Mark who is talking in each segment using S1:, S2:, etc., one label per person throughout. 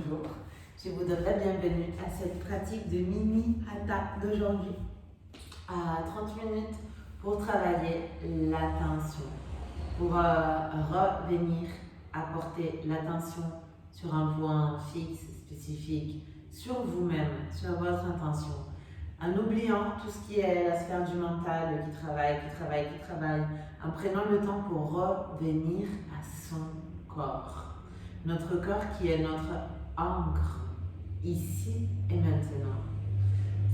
S1: bonjour. Je vous donne la bienvenue à cette pratique de mini hatha d'aujourd'hui. À 30 minutes pour travailler l'attention, pour revenir apporter l'attention sur un point fixe, spécifique, sur vous-même, sur votre intention, en oubliant tout ce qui est la sphère du mental qui travaille, en prenant le temps pour revenir à son corps. Notre corps qui est notre ancre, ici et maintenant.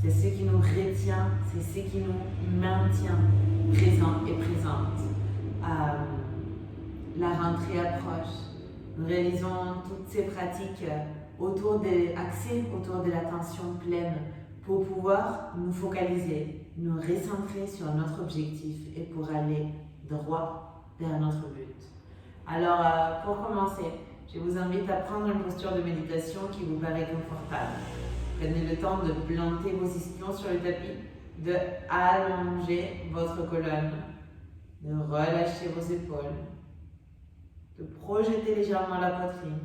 S1: C'est ce qui nous retient, c'est ce qui nous maintient présents et présentes. La rentrée approche. Nous réalisons toutes ces pratiques axées autour de l'attention pleine pour pouvoir nous focaliser, nous recentrer sur notre objectif et pour aller droit vers notre but. Alors, pour commencer, je vous invite à prendre une posture de méditation qui vous paraît confortable. Prenez le temps de planter vos ischions sur le tapis, de allonger votre colonne, de relâcher vos épaules, de projeter légèrement la poitrine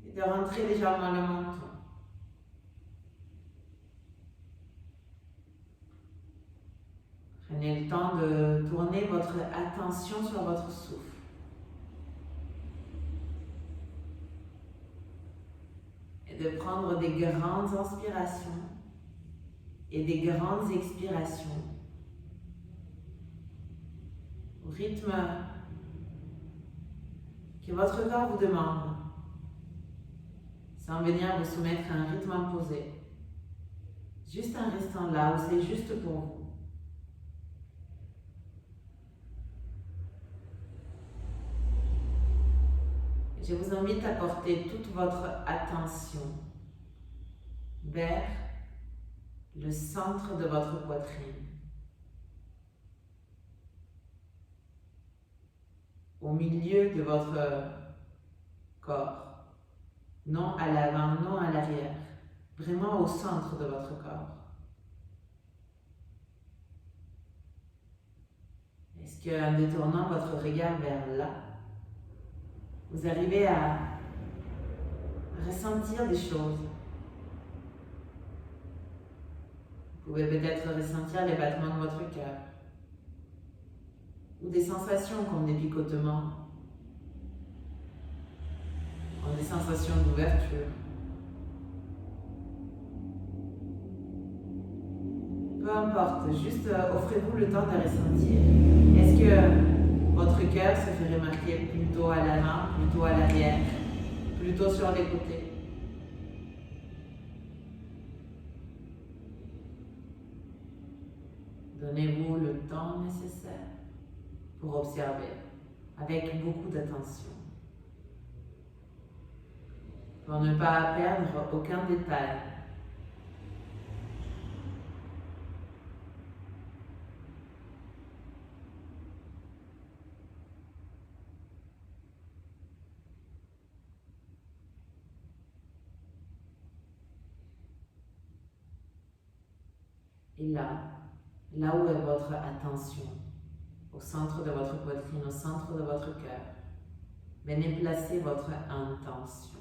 S1: et de rentrer légèrement le menton. Prenez le temps de tourner votre attention sur votre souffle. Et de prendre des grandes inspirations et des grandes expirations au rythme que votre corps vous demande, sans venir vous soumettre à un rythme imposé, juste en restant là où c'est juste pour vous. Je vous invite à porter toute votre attention vers le centre de votre poitrine, au milieu de votre corps, non à l'avant, non à l'arrière, vraiment au centre de votre corps. Est-ce qu'en détournant votre regard vers là, vous arrivez à ressentir des choses? Vous pouvez peut-être ressentir les battements de votre cœur ou des sensations comme des picotements, comme des sensations d'ouverture. Peu importe, juste offrez-vous le temps de ressentir. Est-ce que votre cœur se fait remarquer plutôt à l'avant, plutôt à l'arrière, plutôt sur les côtés? Donnez-vous le temps nécessaire pour observer avec beaucoup d'attention, pour ne pas perdre aucun détail. Et là où est votre attention, au centre de votre poitrine, au centre de votre cœur, venez placer votre intention.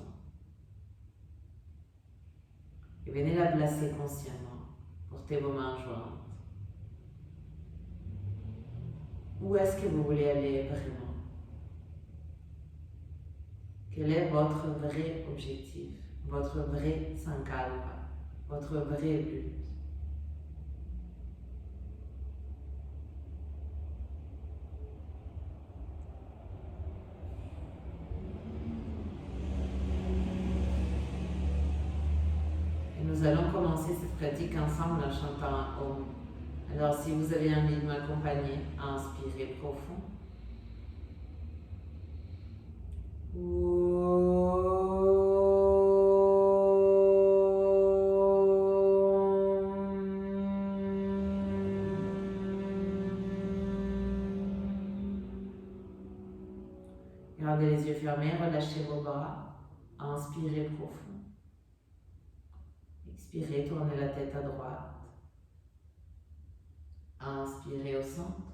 S1: Et venez la placer consciemment. Portez vos mains jointes. Où est-ce que vous voulez aller vraiment? Quel est votre vrai objectif, votre vrai sankalpa, votre vrai but? Nous allons commencer cette pratique ensemble en chantant un Om. Alors si vous avez envie de m'accompagner, inspirez profond. Gardez les yeux fermés, relâchez vos bras, inspirez profond. Expirez, tournez la tête à droite. Inspirez au centre.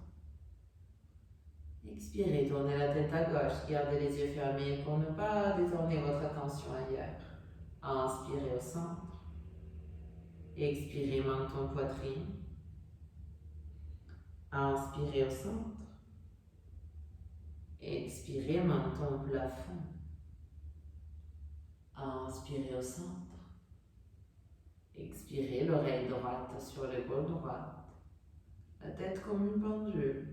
S1: Expirez, tournez la tête à gauche, gardez les yeux fermés pour ne pas détourner votre attention ailleurs. Inspirez au centre. Expirez, menton, poitrine. Inspirez au centre. Expirez, menton, plafond. Inspirez au centre. Expirez, l'oreille droite sur l'épaule droite. La tête comme une pendule.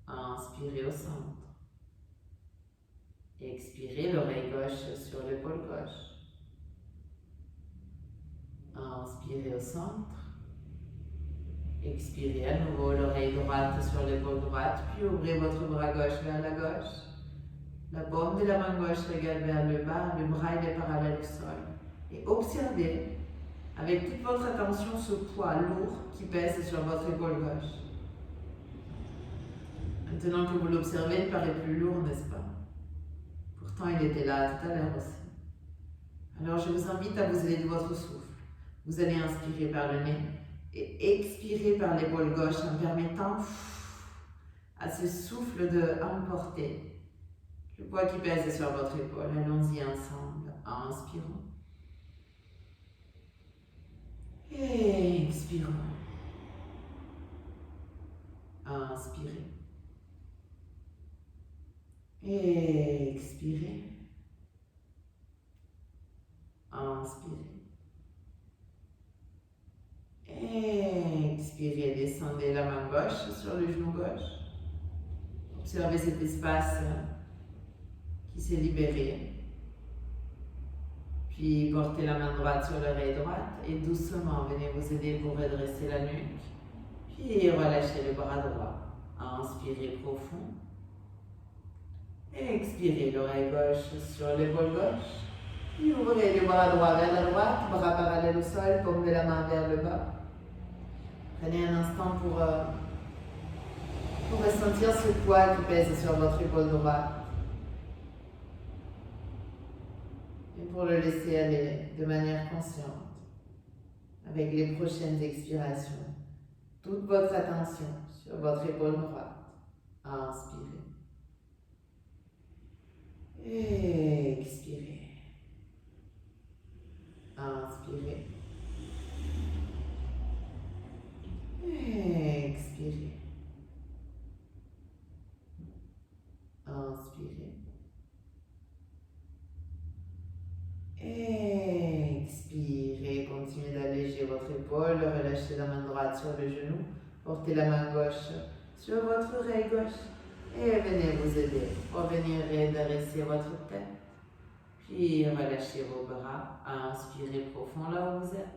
S1: Inspirez au centre. Expirez, l'oreille gauche sur l'épaule gauche. Inspirez au centre. Expirez à nouveau, l'oreille droite sur l'épaule droite, puis ouvrez votre bras gauche vers la gauche. La paume de la main gauche regarde vers le bas, le bras il est parallèle au sol. Et observez avec toute votre attention ce poids lourd qui pèse sur votre épaule gauche. Maintenant que vous l'observez, il paraît plus lourd, n'est-ce pas? Pourtant, il était là tout à l'heure aussi. Alors, je vous invite à vous aider de votre souffle. Vous allez inspirer par le nez et expirer par l'épaule gauche en permettant à ce souffle de emporter le poids qui pèse sur votre épaule. Allons-y ensemble. Inspirons. Et expirons. Inspirez. Et expirez. Inspirez. Expirez, descendez la main gauche sur le genou gauche. Observez cet espace qui s'est libéré. Puis portez la main droite sur l'oreille droite et doucement venez vous aider pour redresser la nuque. Puis relâchez le bras droit. Inspirez profond. Expirez l'oreille gauche sur l'épaule gauche. Puis ouvrez le bras droit vers la droite, bras parallèles au sol, paume de la main vers le bas. Prenez un instant pour ressentir ce poids qui pèse sur votre épaule droite. Et pour le laisser aller de manière consciente, avec les prochaines expirations, toute votre attention sur votre épaule droite. Inspirez. Et expirez. Inspirez. Expirez. Inspirez. Expirez. Continuez d'alléger votre épaule. Relâchez la main droite sur le genou. Portez la main gauche sur votre oreille gauche. Et venez vous aider pour venir redresser votre tête. Puis relâchez vos bras. Inspirez profond là où vous êtes.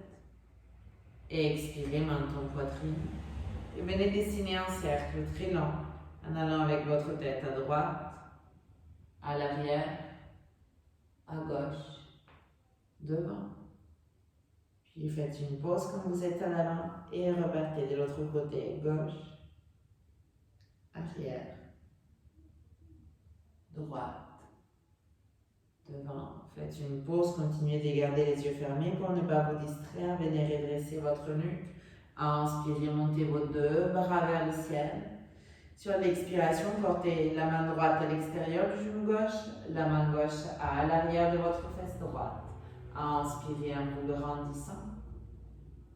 S1: Expirez, menton, poitrine. Et venez dessiner un cercle très long en allant avec votre tête à droite, à l'arrière, à gauche, devant. Puis faites une pause quand vous êtes à l'avant et repartez de l'autre côté, gauche, arrière, droite, devant. Faites une pause, continuez de garder les yeux fermés pour ne pas vous distraire. Venez redresser votre nuque. Inspirez, montez vos deux bras vers le ciel. Sur l'expiration, portez la main droite à l'extérieur du genou gauche, la main gauche à l'arrière de votre fesse droite. Inspirez en vous grandissant.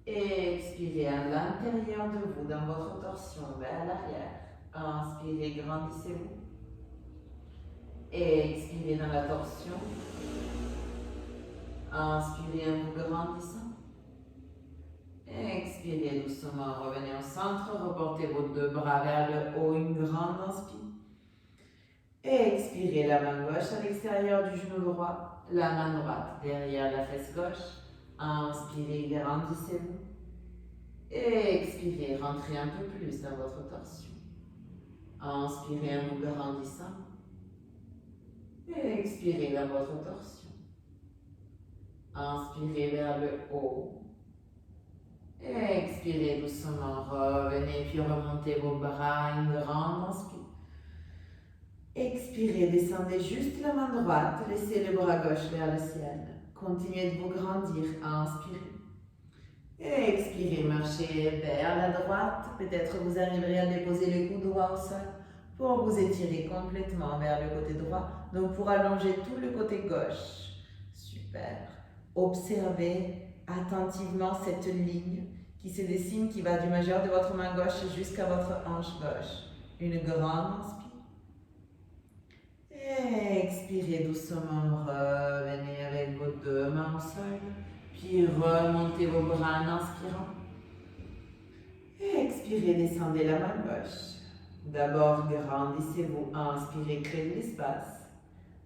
S1: Et expirez à l'intérieur de vous, dans votre torsion, vers l'arrière. Inspirez, grandissez-vous. Et expirez dans la torsion. Inspirez en vous grandissant. Expirez doucement, revenez au centre, reportez vos deux bras vers le haut, une grande inspire. Expirez la main gauche à l'extérieur du genou droit, la main droite derrière la fesse gauche. Inspirez, grandissez-vous. Expirez, rentrez un peu plus dans votre torsion. Inspirez en vous grandissant. Expirez dans votre torsion. Inspirez vers le haut. Expirez doucement, revenez puis remontez vos bras, une grande inspire. Expirez, descendez juste la main droite, laissez le bras gauche vers le ciel. Continuez de vous grandir, inspirez. Expirez, marchez vers la droite, peut-être vous arriverez à déposer le cou droit au sol. pour vous étirer complètement vers le côté droit. Donc pour allonger tout le côté gauche. Super. Observez attentivement cette ligne qui se dessine, qui va du majeur de votre main gauche jusqu'à votre hanche gauche. Une grande inspire. Expirez doucement, revenez avec vos deux mains au sol, puis remontez vos bras en inspirant. Expirez, descendez la main gauche. D'abord, grandissez-vous, inspirez, créez l'espace.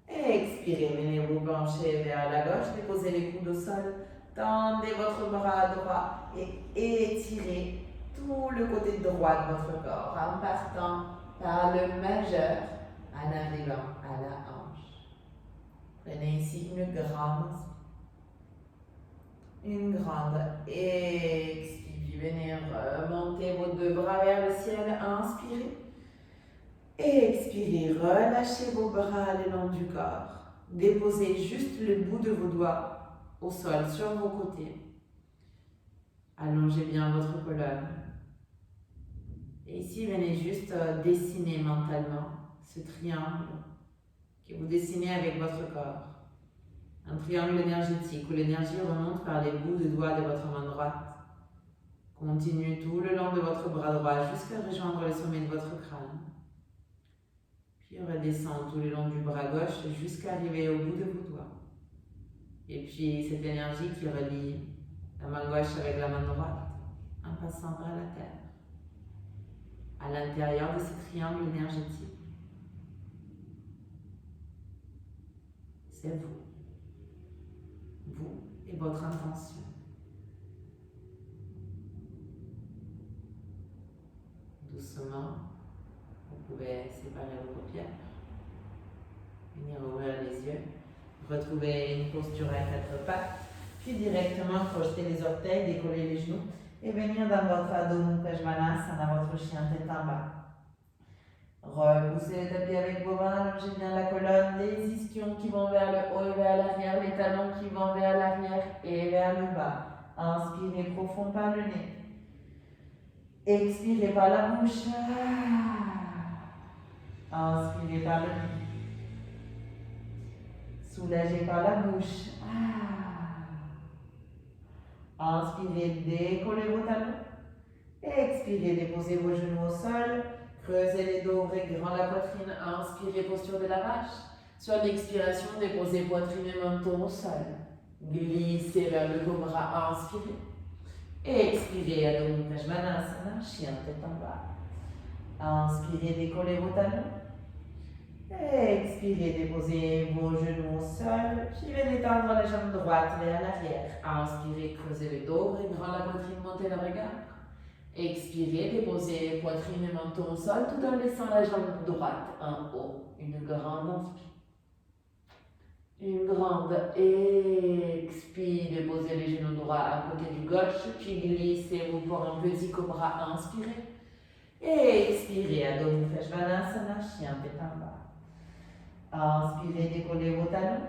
S1: Expirez, venez vous pencher vers la gauche, déposez les coudes au sol, tendez votre bras droit et étirez tout le côté droit de votre corps en partant par le majeur en arrivant à la hanche. Prenez ici une grande expire. Venez remonter vos deux bras vers le ciel, inspirez. Expirez, relâchez vos bras le long du corps. Déposez juste le bout de vos doigts au sol sur vos côtés. Allongez bien votre colonne. Et ici, venez juste dessiner mentalement ce triangle que vous dessinez avec votre corps. Un triangle énergétique où l'énergie remonte par les bouts de doigts de votre main droite. Continuez tout le long de votre bras droit jusqu'à rejoindre le sommet de votre crâne. Puis redescend tout le long du bras gauche jusqu'à arriver au bout de vos doigts. Et puis cette énergie qui relie la main gauche avec la main droite en passant par la terre. À l'intérieur de ce triangle énergétique, c'est vous. Vous et votre intention. Doucement, vous pouvez séparer vos paupières, venir ouvrir les yeux, retrouver une posture à quatre pattes, puis directement projeter les orteils, décoller les genoux et venir dans votre Adho Mukha Svanasana, dans votre chien tête en bas. Repoussez le tapis avec vos mains, allongez bien la colonne, les ischions qui vont vers le haut et vers l'arrière, les talons qui vont vers l'arrière et vers le bas. Inspirez profond par le nez. Expirez par la bouche. Inspirez par le nez. Soulagez par la bouche. Inspirez, décollez vos talons. Expirez, déposez vos genoux au sol. Creusez les dos, ouvrez grand la poitrine. Inspirez, posture de la vache. Sur l'expiration, déposez poitrine et menton au sol. Glissez vers le cobra. Inspirez. Expirez, Adho Mukha Svanasana, chien tête en bas. Inspirez, décollez vos talons. Expirez, déposez vos genoux au sol. Puis venez tendre la jambe droite vers l'arrière. Inspirez, creusez le dos, ouvrez grand la poitrine, montez le regard. Expirez, déposez poitrine et menton au sol tout en laissant la jambe droite en haut. Une grande inspire. Une grande expire, déposez les genoux droits à côté du gauche, puis glissez-vous pour un petit cobra, inspirez. Expirez, Adho Mukha Svanasana, chien tête en bas. Inspirez, décollez vos talons.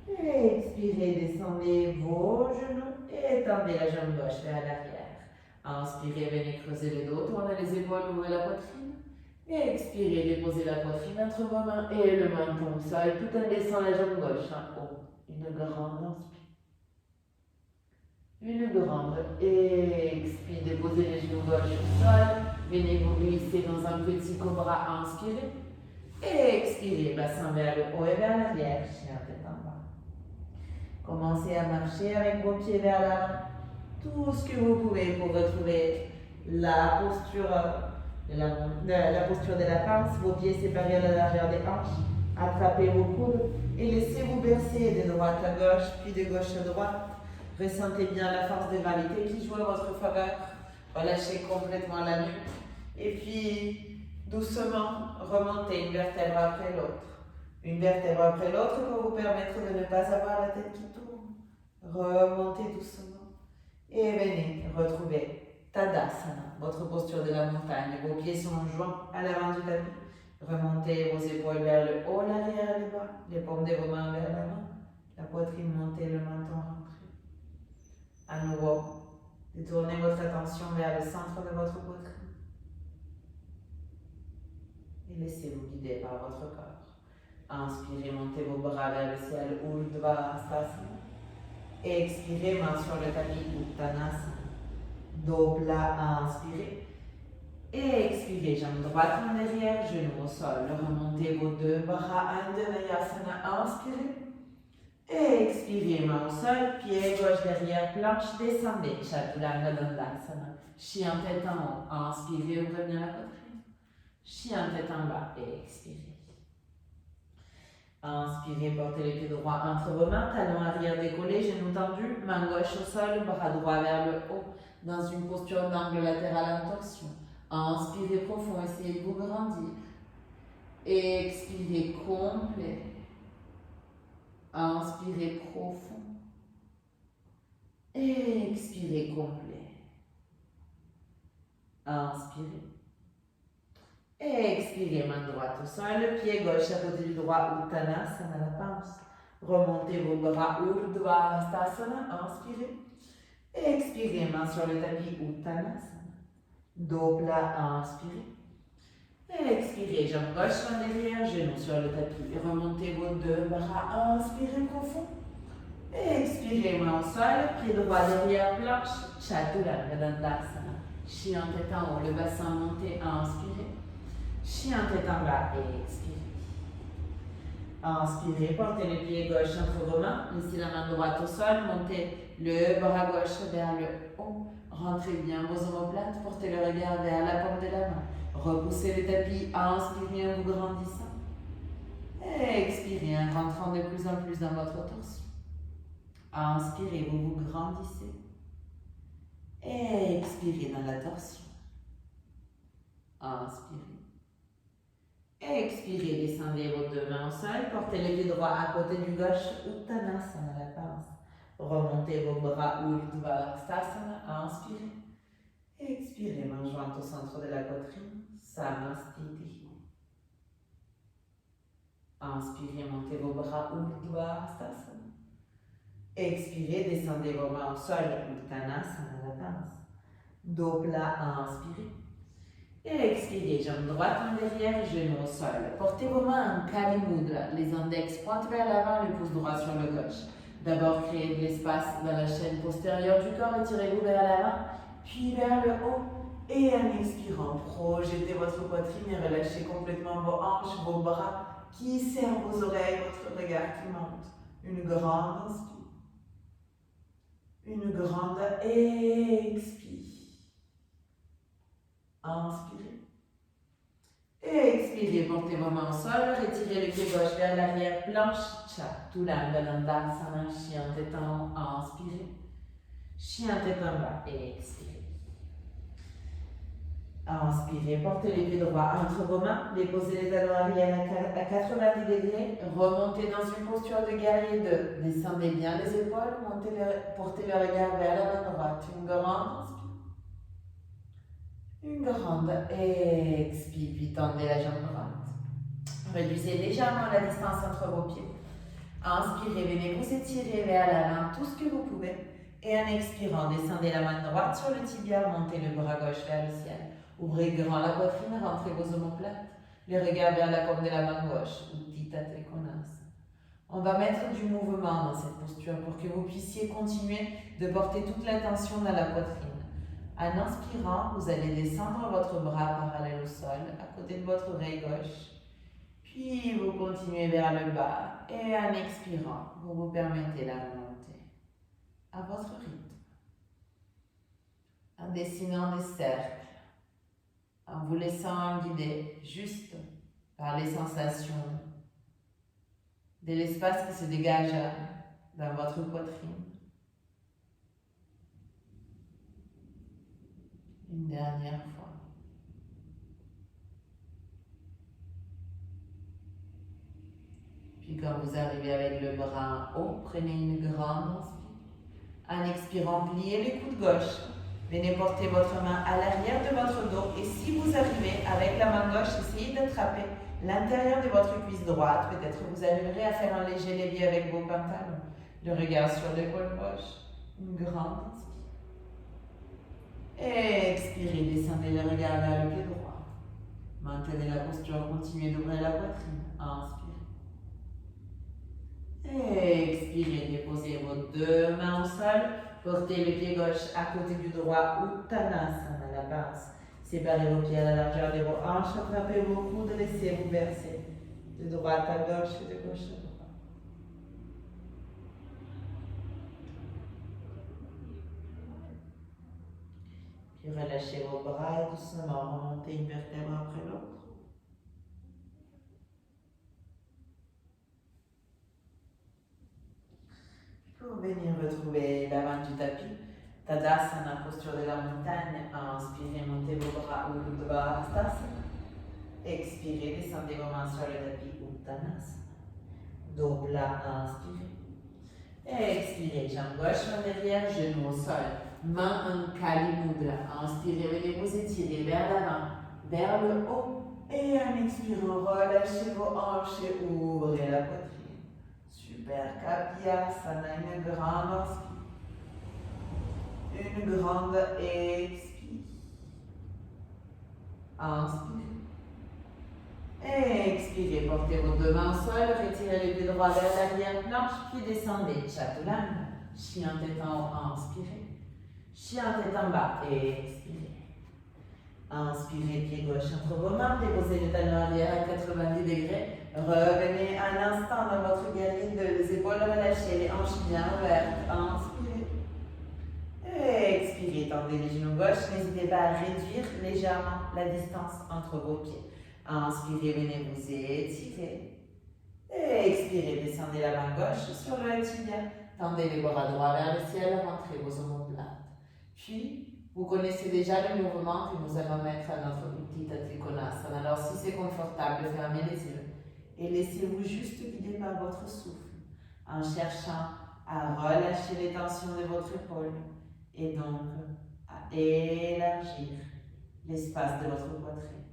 S1: Expirez, descendez vos genoux et tendez la jambe gauche vers l'arrière. Inspirez, venez creuser le dos, tournez les épaules, ouvrez la poitrine. Expirez, déposez la poitrine entre vos mains et le menton au sol, tout en laissant la jambe gauche en haut. Une grande inspire. Une grande expire, déposez les genoux gauche au sol. Venez vous glisser dans un petit cobra, inspirez. Expirez, bassin vers le haut et vers l'arrière, chien tête en bas. Commencez à marcher avec vos pieds vers l'avant. Tout ce que vous pouvez pour retrouver la posture la posture de la pince, vos pieds séparés à la largeur des hanches. Attrapez vos coudes et laissez-vous bercer de droite à gauche, puis de gauche à droite. Ressentez bien la force de gravité qui joue à votre faveur. Relâchez complètement la nuque. Et puis, doucement, remontez une vertèbre après l'autre. Une vertèbre après l'autre pour vous permettre de ne pas avoir la tête qui tourne. Remontez doucement. Et venez retrouver Tadasana, votre posture de la montagne. Vos pieds sont joints à l'avant du tapis. Remontez vos épaules vers le haut, l'arrière et le bas. Les paumes de vos mains vers l'avant. La poitrine montée, le menton rentré. À nouveau, détournez votre attention vers le centre de votre poitrine. et laissez-vous guider par votre corps. Inspirez, montez vos bras vers le ciel, Urdhva Hastasana. Expirez, main sur le tapis, Uttanasana. Dos plat, inspirez. Expirez, jambe droite en derrière, genou au sol. Remontez vos deux bras, Anjaneyasana, inspirez. Expirez, main au sol, pied gauche derrière, planche, descendez, Chaturanga Dandasana. Chien tête en haut, inspirez, ouvrez bien la poitrine. Chien tête en bas, expirez. Inspirez, portez les pieds droits entre vos mains, talons arrière décollés, genoux tendus, main gauche au sol, bras droit vers le haut, dans une posture d'angle latéral en torsion. Inspirez profond, essayez de vous grandir. Expirez complet. Inspirez profond. Expirez complet. Inspirez. Expirez, main droite au sol, pied gauche à côté du droit, Uttanasana, la pince. Remontez vos bras, Urdhva Hastasana, inspirez. Expirez, main sur le tapis, Uttanasana. Dos plat, inspirez. Expirez, jambe gauche, main derrière, genou sur le tapis. Remontez vos deux bras, inspirez profond. Expirez, main au sol, pied droit derrière, planche, Chaturanga Dandasana. Chien tête en haut, le bassin monté, inspirez. Chien tête en bas, expirez. Inspirez, portez le pied gauche entre vos mains, laissez la main droite au sol, montez le bras gauche vers le haut, rentrez bien vos omoplates, portez le regard vers la paume de la main, repoussez le tapis, inspirez en vous grandissant, expirez en rentrant de plus en plus dans votre torsion. Inspirez, vous vous grandissez, expirez dans la torsion. Inspirez. Expirez, descendez vos deux mains au sol, portez les pieds droits à côté du gauche, Uttanasana, la pince. Remontez vos bras, Urdhva Hastasana, inspirez. Expirez, main jointe au centre de la poitrine, Samastiti. Inspirez, montez vos bras, Urdhva Hastasana. Expirez, descendez vos mains au sol, Uttanasana, la pince. Dos plat, inspirez. Expirez, jambe droite en derrière, genou au sol. Portez vos mains en Kali Mudra, les index pointent vers l'avant, le pouce droit sur le gauche. D'abord, créez de l'espace dans la chaîne postérieure du corps, étirez-vous vers l'avant, puis vers le haut. Et en expirant, projetez votre poitrine et relâchez complètement vos hanches, vos bras qui serrent vos oreilles, votre regard qui monte. Une grande inspire. Une grande expire. Inspirez. Expirez, portez vos mains au sol, retirez le pied gauche vers l'arrière, planche, Chaturanga Dandasana, chien tête en haut, inspirez. Chien tête en bas, expirez. Inspirez, portez les pieds droits entre vos mains, déposez les talons arrière à 90 degrés, remontez dans une posture de guerrier 2. Descendez bien les épaules, portez le regard vers la main droite, une grande inspire. Une grande expire, puis tendez la jambe droite. Réduisez légèrement la distance entre vos pieds. Inspirez, venez vous étirer vers l'avant tout ce que vous pouvez. Et en expirant, descendez la main droite sur le tibia, montez le bras gauche vers le ciel. Ouvrez grand la poitrine, rentrez vos omoplates. Le regard vers la paume de la main gauche, Utthita Trikonasana. On va mettre du mouvement dans cette posture pour que vous puissiez continuer de porter toute l'attention dans la poitrine. En inspirant, vous allez descendre votre bras parallèle au sol, à côté de votre oreille gauche. Puis vous continuez vers le bas. Et en expirant, vous vous permettez la remontée à votre rythme. En dessinant des cercles, en vous laissant guider juste par les sensations de l'espace qui se dégage dans votre poitrine. Une dernière fois. Puis quand vous arrivez avec le bras en haut, prenez une grande inspire. En expirant, pliez les coudes gauche. Venez porter votre main à l'arrière de votre dos. Et si vous arrivez avec la main gauche, essayez d'attraper l'intérieur de votre cuisse droite. Peut-être vous arriverez à faire un léger levier avec vos pantalons. Le regard sur l'épaule gauche. Une grande inspire. Expirez, descendez le regard vers le pied droit. Maintenez la posture, continuez d'ouvrir la poitrine. Inspirez. Expirez, déposez vos deux mains au sol. Portez le pied gauche à côté du droit, Uttanasana, la base. Séparez vos pieds à la largeur de vos hanches, attrapez vos coudes, laissez-vous verser de droite à gauche et de gauche à droite. Puis relâchez vos bras et doucement remontez une vertèbre après l'autre. Pour venir retrouver l'avant du tapis, Tadasana, posture de la montagne. Inspirez, montez vos bras Urdhva Hastasana. Expirez, descendez vos mains sur le tapis Uttanasana. Dos plat, inspirez. Expirez, jambe gauche, main derrière, genou au sol. Main en Kali Mudra. Inspirez, venez vous étirer vers l'avant, vers le haut. Et en expirant, relâchez vos hanches et ouvrez la poitrine. Super, Kapyasana, une grande inspire. Une grande expire. Inspire. Expirez, portez vos deux mains au sol, retirez les pieds droits vers l'arrière planche, puis descendez. Chaturanga, chien tête en haut, inspirez. Chien tête en bas, expirez. Inspirez, pied gauche entre vos mains, déposez les talons arrière à 90 degrés. Revenez un instant dans votre guerrier, les épaules relâchées, les hanches bien ouvertes. Inspirez. Expirez, tendez les genoux gauche. N'hésitez pas à réduire légèrement la distance entre vos pieds. Inspirez, venez vous étirer. Expirez, descendez la main gauche sur le tibia. Tendez les bras droits vers le ciel, rentrez vos omoplates. Puis, vous connaissez déjà le mouvement que nous allons mettre à notre Utthita Trikonasana. Alors, si c'est confortable, fermez les yeux et laissez-vous juste guider par votre souffle en cherchant à relâcher les tensions de votre épaule et donc à élargir l'espace de votre poitrine.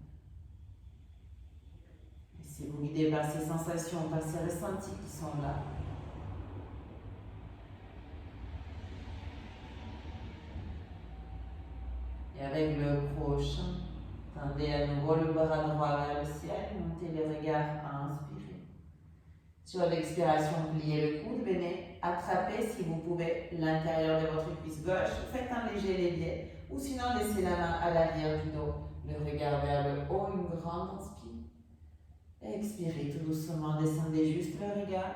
S1: Laissez-vous guider par ces sensations, par ces ressentis qui sont là. Et avec le prochain, tendez à nouveau le bras droit vers le ciel, montez le regard, inspirez. Sur l'expiration, pliez le coude, venez attraper si vous pouvez l'intérieur de votre cuisse gauche, faites un léger levier, ou sinon laissez la main à l'arrière du dos, le regard vers le haut, une grande inspire. Expirez tout doucement, descendez juste le regard,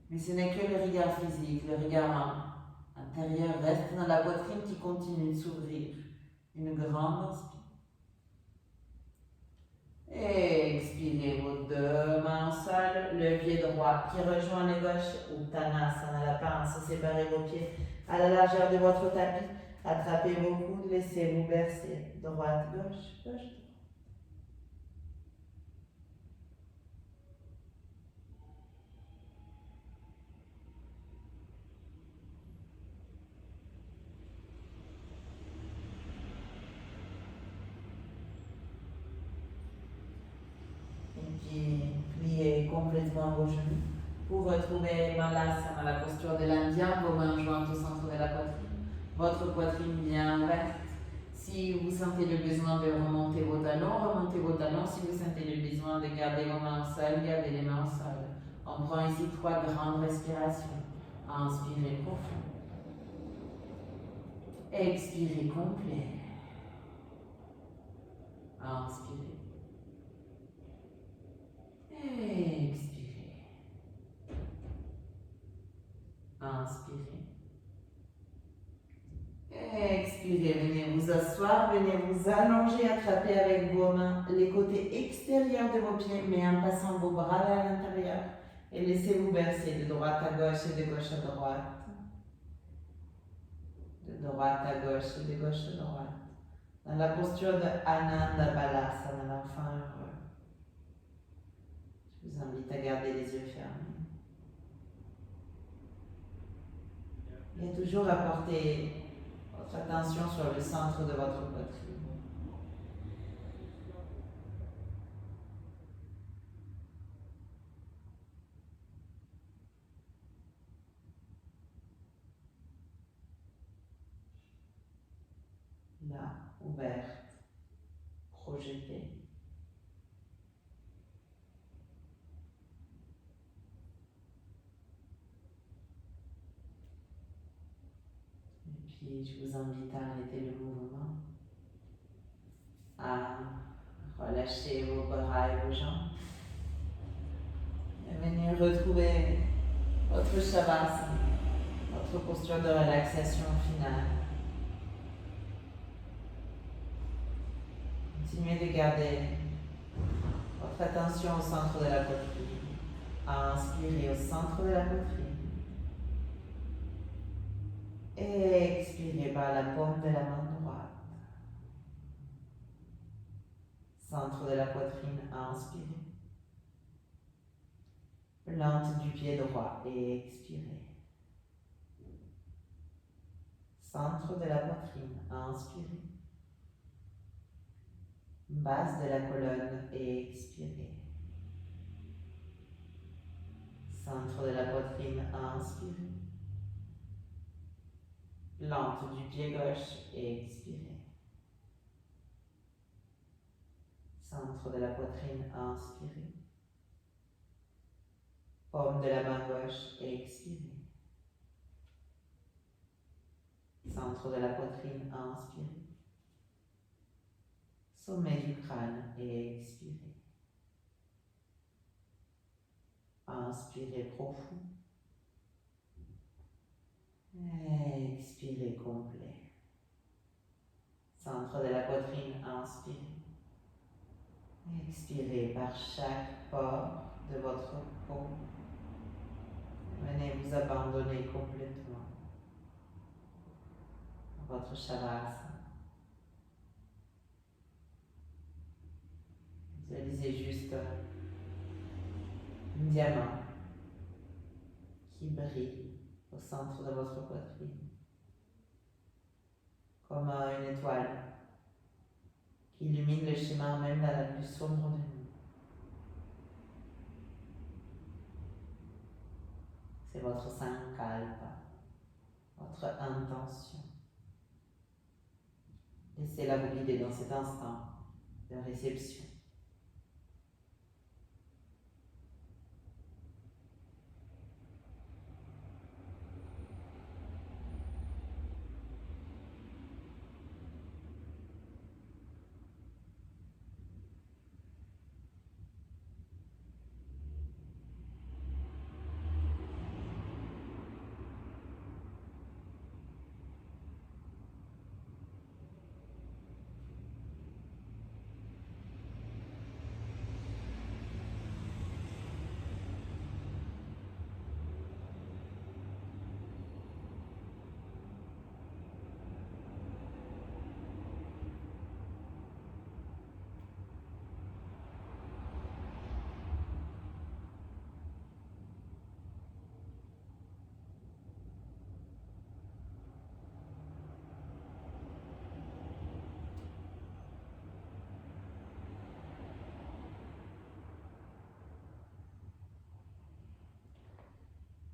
S1: mais ce n'est que le regard physique, le regard intérieur reste dans la poitrine qui continue de s'ouvrir. Une grande inspire. Expirez vos deux mains au sol, le pied droit qui rejoint le gauche, Uttanasana, la pince, séparez vos pieds à la largeur de votre tapis, attrapez vos coudes, laissez-vous bercer, droite, gauche, gauche, droite. Puis pliez complètement vos genoux pour retrouver Malasana, la posture de l'Indien, vos mains jointes au centre de la poitrine, votre poitrine bien ouverte. Si vous sentez le besoin de remonter vos talons, remontez vos talons. Si vous sentez le besoin de garder vos mains au sol, gardez les mains au sol. On prend ici 3 grandes respirations. Inspirez profond. Expirez complet. Inspirez. Expirez. Inspirez. Expirez, venez vous asseoir, venez vous allonger, attraper avec vos mains les côtés extérieurs de vos pieds, mais en passant vos bras vers l'intérieur. Et laissez-vous bercer de droite à gauche et de gauche à droite. De droite à gauche et de gauche à droite. Dans la posture de Ananda Balasana, l'enfant heureux. Je vous invite à garder les yeux fermés. Et toujours apporter votre attention sur le centre de votre poitrine. Là, ouverte, projetée. Puis je vous invite à arrêter le mouvement, à relâcher vos bras et vos jambes. Et venez retrouver votre Shavasana, votre posture de relaxation finale. Continuez de garder votre attention au centre de la poitrine. Inspirez au centre de la poitrine. Et expirez par la paume de la main droite. Centre de la poitrine, inspirez. Plante du pied droit et expirez. Centre de la poitrine, inspirez. Base de la colonne et expirez. Centre de la poitrine, inspirez. Plante du pied gauche et expirez. Centre de la poitrine, inspirez. Paume de la main gauche et expirez. Centre de la poitrine, inspirez. Sommet du crâne et expirez. Inspirez profond. Expirez complet. Centre de la poitrine, inspirez. Expirez par chaque pore de votre peau. Venez vous abandonner complètement à votre Shavasana. Visualisez juste un diamant qui brille au centre de votre poitrine, comme une étoile qui illumine le chemin même dans la plus sombre de nuit. C'est votre sankalpa, votre intention. Laissez-la vous guider dans cet instant de réception.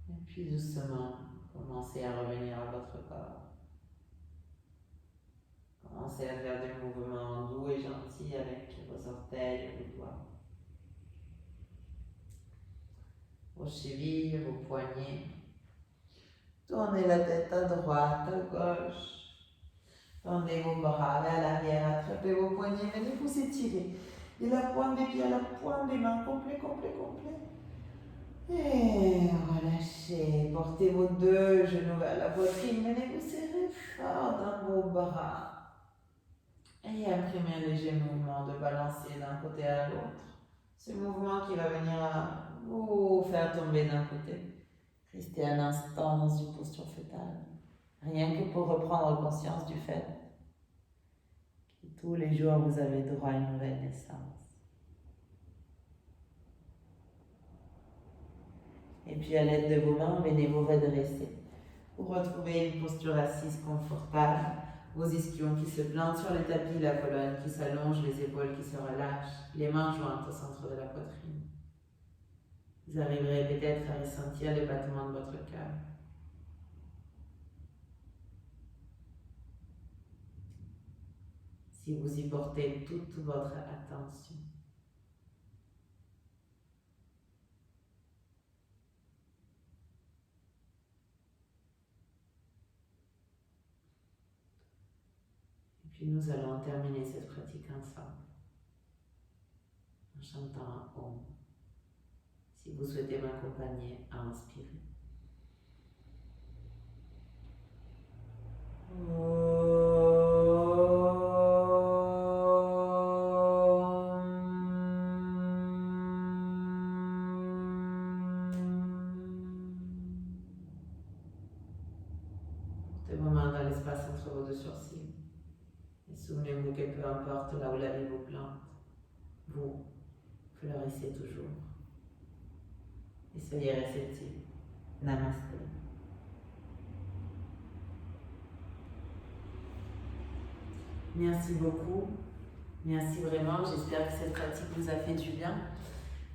S1: Et puis doucement, commencez à revenir à votre corps. Commencez à faire des mouvements doux et gentils avec vos orteils et vos doigts. Vos chevilles, vos poignets. Tournez la tête à droite, à gauche. Tendez vos bras vers l'arrière, attrapez vos poignets, venez vous étirer. De la pointe des pieds à la pointe des mains, complet, complet, complet. Et relâchez, portez vos deux genoux vers la poitrine, venez vous serrer fort dans vos bras. Et imprimez un léger mouvement de balancer d'un côté à l'autre. Ce mouvement qui va venir à vous faire tomber d'un côté. Restez un instant dans une posture fétale. Rien que pour reprendre conscience du fait que tous les jours vous avez droit à une nouvelle naissance. Et puis à l'aide de vos mains, venez vous redresser. Vous retrouvez une posture assise confortable, vos ischions qui se plantent sur le tapis, la colonne qui s'allonge, les épaules qui se relâchent, les mains jointes au centre de la poitrine. Vous arriverez peut-être à ressentir le battement de votre cœur. Si vous y portez toute votre attention. Puis nous allons terminer cette pratique ensemble en chantant un Om. Si vous souhaitez m'accompagner à inspirer. Portez vos mains dans l'espace entre vos deux sourcils. Et souvenez-vous que peu importe là où la vie vous plante, vous fleurissez toujours. Et soyez réceptifs. Namasté. Merci beaucoup. Merci vraiment. J'espère que cette pratique vous a fait du bien.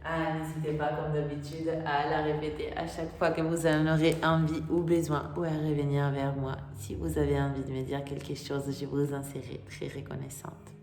S1: N'hésitez pas, comme d'habitude, à la répéter à chaque fois que vous en aurez envie ou besoin, ou à revenir vers moi. Si vous avez envie de me dire quelque chose, je vous en serai très reconnaissante.